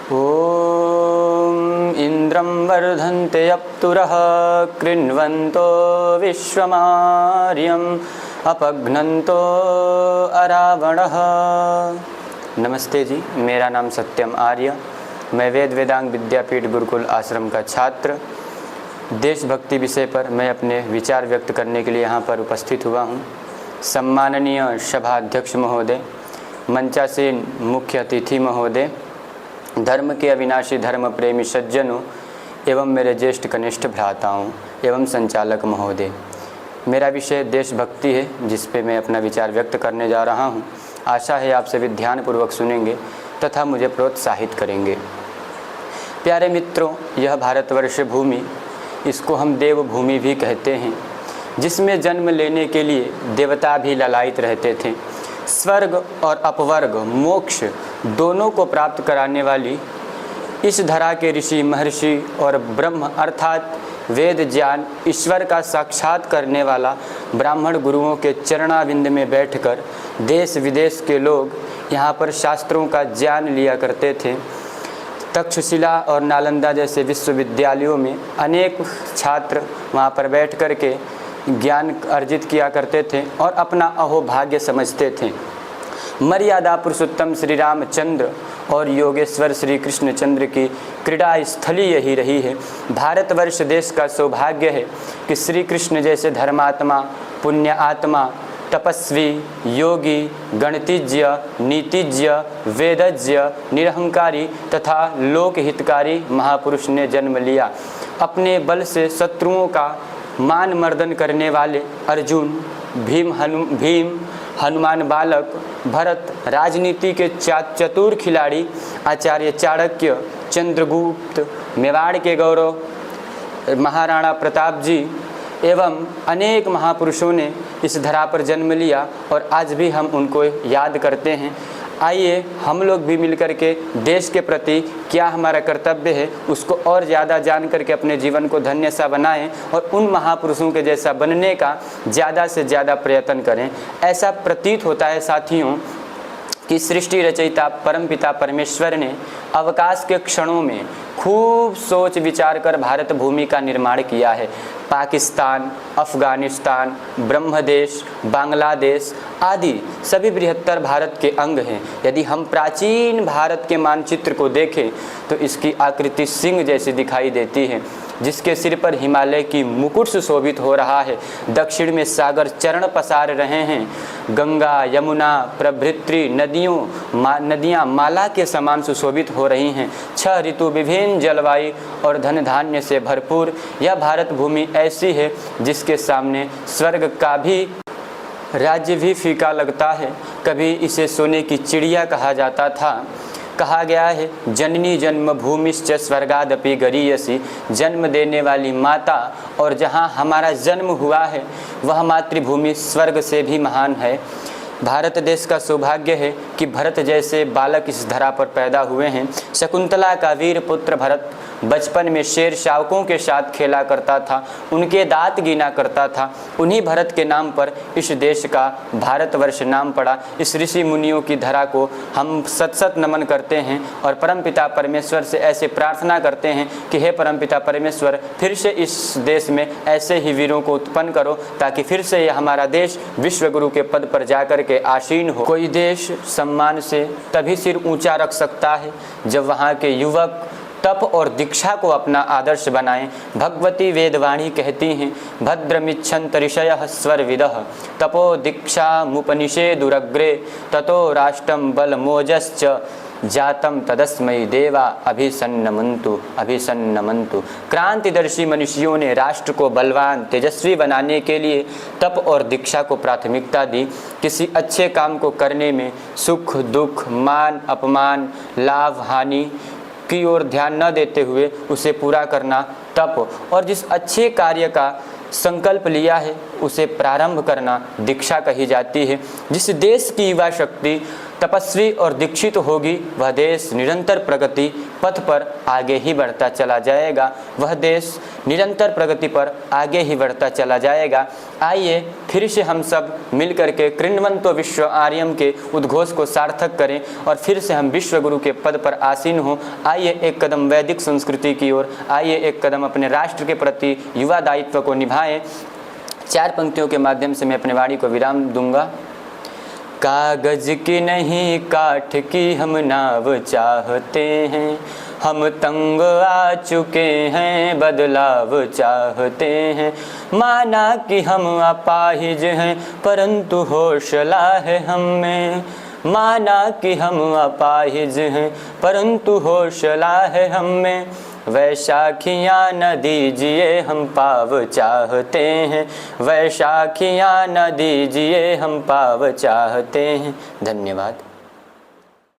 ॐ इन्द्रं वर्धन्ते अप्तुरः कृण्वन्तो विश्वमार्यम् अपघ्नन्तो अरावणः। नमस्ते जी, मेरा नाम सत्यम आर्य। मैं वेद वेदांग विद्यापीठ गुरुकुल आश्रम का छात्र। देशभक्ति विषय पर मैं अपने विचार व्यक्त करने के लिए यहाँ पर उपस्थित हुआ हूँ। सम्माननीय सभाध्यक्ष महोदय, मंचासीन मुख्य अतिथि महोदय, धर्म के अविनाशी धर्म प्रेमी सज्जनों एवं मेरे ज्येष्ठ कनिष्ठ भ्राताओं एवं संचालक महोदय, मेरा विषय देशभक्ति है जिस पे मैं अपना विचार व्यक्त करने जा रहा हूँ। आशा है आप सभी ध्यानपूर्वक सुनेंगे तथा मुझे प्रोत्साहित करेंगे। प्यारे मित्रों, यह भारतवर्ष भूमि, इसको हम देवभूमि भी कहते हैं, जिसमें जन्म लेने के लिए देवता भी ललायित रहते थे। स्वर्ग और अपवर्ग, मोक्ष दोनों को प्राप्त कराने वाली इस धरा के ऋषि, महर्षि और ब्रह्म अर्थात वेद ज्ञान, ईश्वर का साक्षात करने वाला ब्राह्मण गुरुओं के चरणाविंद में बैठकर देश विदेश के लोग यहाँ पर शास्त्रों का ज्ञान लिया करते थे। तक्षशिला और नालंदा जैसे विश्वविद्यालयों में अनेक छात्र वहाँ पर बैठ कर के ज्ञान अर्जित किया करते थे और अपना अहोभाग्य समझते थे। मर्यादा पुरुषोत्तम श्री रामचंद्र और योगेश्वर श्री कृष्णचंद्र की क्रीड़ा स्थली यही रही है। भारतवर्ष देश का सौभाग्य है कि श्री कृष्ण जैसे धर्मात्मा, पुण्य आत्मा, तपस्वी, योगी, गणितज्ञ, नीतिज्ञ, वेदज्ञ, निरहंकारी तथा लोकहितकारी महापुरुष ने जन्म लिया। अपने बल से शत्रुओं का मान मर्दन करने वाले अर्जुन, भीम, हनुमान बालक, भरत, राजनीति के चतुर खिलाड़ी आचार्य चाणक्य, चंद्रगुप्त, मेवाड़ के गौरव महाराणा प्रताप जी एवं अनेक महापुरुषों ने इस धरा पर जन्म लिया और आज भी हम उनको याद करते हैं। आइए हम लोग भी मिलकर के देश के प्रति क्या हमारा कर्तव्य है उसको और ज़्यादा जान करके अपने जीवन को धन्य सा बनाएं और उन महापुरुषों के जैसा बनने का ज़्यादा से ज़्यादा प्रयत्न करें। ऐसा प्रतीत होता है साथियों कि सृष्टि रचयिता परमपिता परमेश्वर ने अवकाश के क्षणों में खूब सोच विचार कर भारत भूमि का निर्माण किया है। पाकिस्तान, अफ़गानिस्तान, ब्रह्मदेश, बांग्लादेश आदि सभी बृहत्तर भारत के अंग हैं। यदि हम प्राचीन भारत के मानचित्र को देखें तो इसकी आकृति सिंह जैसी दिखाई देती है, जिसके सिर पर हिमालय की मुकुट सुशोभित हो रहा है। दक्षिण में सागर चरण पसार रहे हैं। गंगा, यमुना प्रभृति नदियाँ माला के समान सुशोभित हो रही हैं। 6 ऋतु, विभिन्न जलवायु और धन धान्य से भरपूर यह भारत भूमि ऐसी है जिसके सामने स्वर्ग का भी राज्य भी फीका लगता है। कभी इसे सोने की चिड़िया कहा जाता था। कहा गया है जननी जन्मभूमिश्च स्वर्गादपि गरीयसी, जन्म देने वाली माता और जहाँ हमारा जन्म हुआ है वह मातृभूमि स्वर्ग से भी महान है। भारत देश का सौभाग्य है कि भरत जैसे बालक इस धरा पर पैदा हुए हैं। शकुंतला का वीर पुत्र भरत बचपन में शेर शावकों के साथ खेला करता था, उनके दांत गिना करता था। उन्हीं भरत के नाम पर इस देश का भारतवर्ष नाम पड़ा। इस ऋषि मुनियों की धरा को हम सत नमन करते हैं और परमपिता परमेश्वर से ऐसे प्रार्थना करते हैं कि हे परमपिता परमेश्वर, फिर से इस देश में ऐसे ही वीरों को उत्पन्न करो ताकि फिर से यह हमारा देश विश्वगुरु के पद पर जाकर के आसीन हो। कोई देश सम्मान से तभी सिर ऊंचा रख सकता है जब वहाँ के युवक तप और दीक्षा को अपना आदर्श बनाएं। भगवती वेदवाणी कहती हैं भद्रमिच्छन्त ऋषयः स्वर्विदः तपो दीक्षा मुपनिषेदुरग्रे ततो राष्ट्रं बलमोजश्च जातम तदस्मयी देवा अभिसन्नमन्तु। क्रांतिदर्शी मनुष्यों ने राष्ट्र को बलवान तेजस्वी बनाने के लिए तप और दीक्षा को प्राथमिकता दी। किसी अच्छे काम को करने में सुख दुख, मान अपमान, लाभ हानि की ओर ध्यान न देते हुए उसे पूरा करना तप, और जिस अच्छे कार्य का संकल्प लिया है उसे प्रारंभ करना दीक्षा कही जाती है। जिस देश की युवा शक्ति तपस्वी और दीक्षित होगी, वह देश निरंतर प्रगति पथ पर आगे ही बढ़ता चला जाएगा। वह देश निरंतर प्रगति पर आगे ही बढ़ता चला जाएगा। आइए फिर से हम सब मिलकर के कृण्वन्तो विश्व आर्यम के उद्घोष को सार्थक करें और फिर से हम विश्व गुरु के पद पर आसीन हों। आइए एक कदम वैदिक संस्कृति की ओर, आइए एक कदम अपने राष्ट्र के प्रति युवा दायित्व को निभाएं। 4 पंक्तियों के माध्यम से मैं अपने वाणी को विराम दूंगा। कागज की नहीं काठ की हम नाव चाहते हैं, हम तंग आ चुके हैं बदलाव चाहते हैं। माना कि हम अपाहिज हैं परंतु हौसला है हम में, माना कि हम अपाहिज हैं परंतु हौसला है हम में। वैशाखियाँ न दीजिए हम पाव चाहते हैं, वैशाखियाँ न दीजिए हम पाव चाहते हैं। धन्यवाद।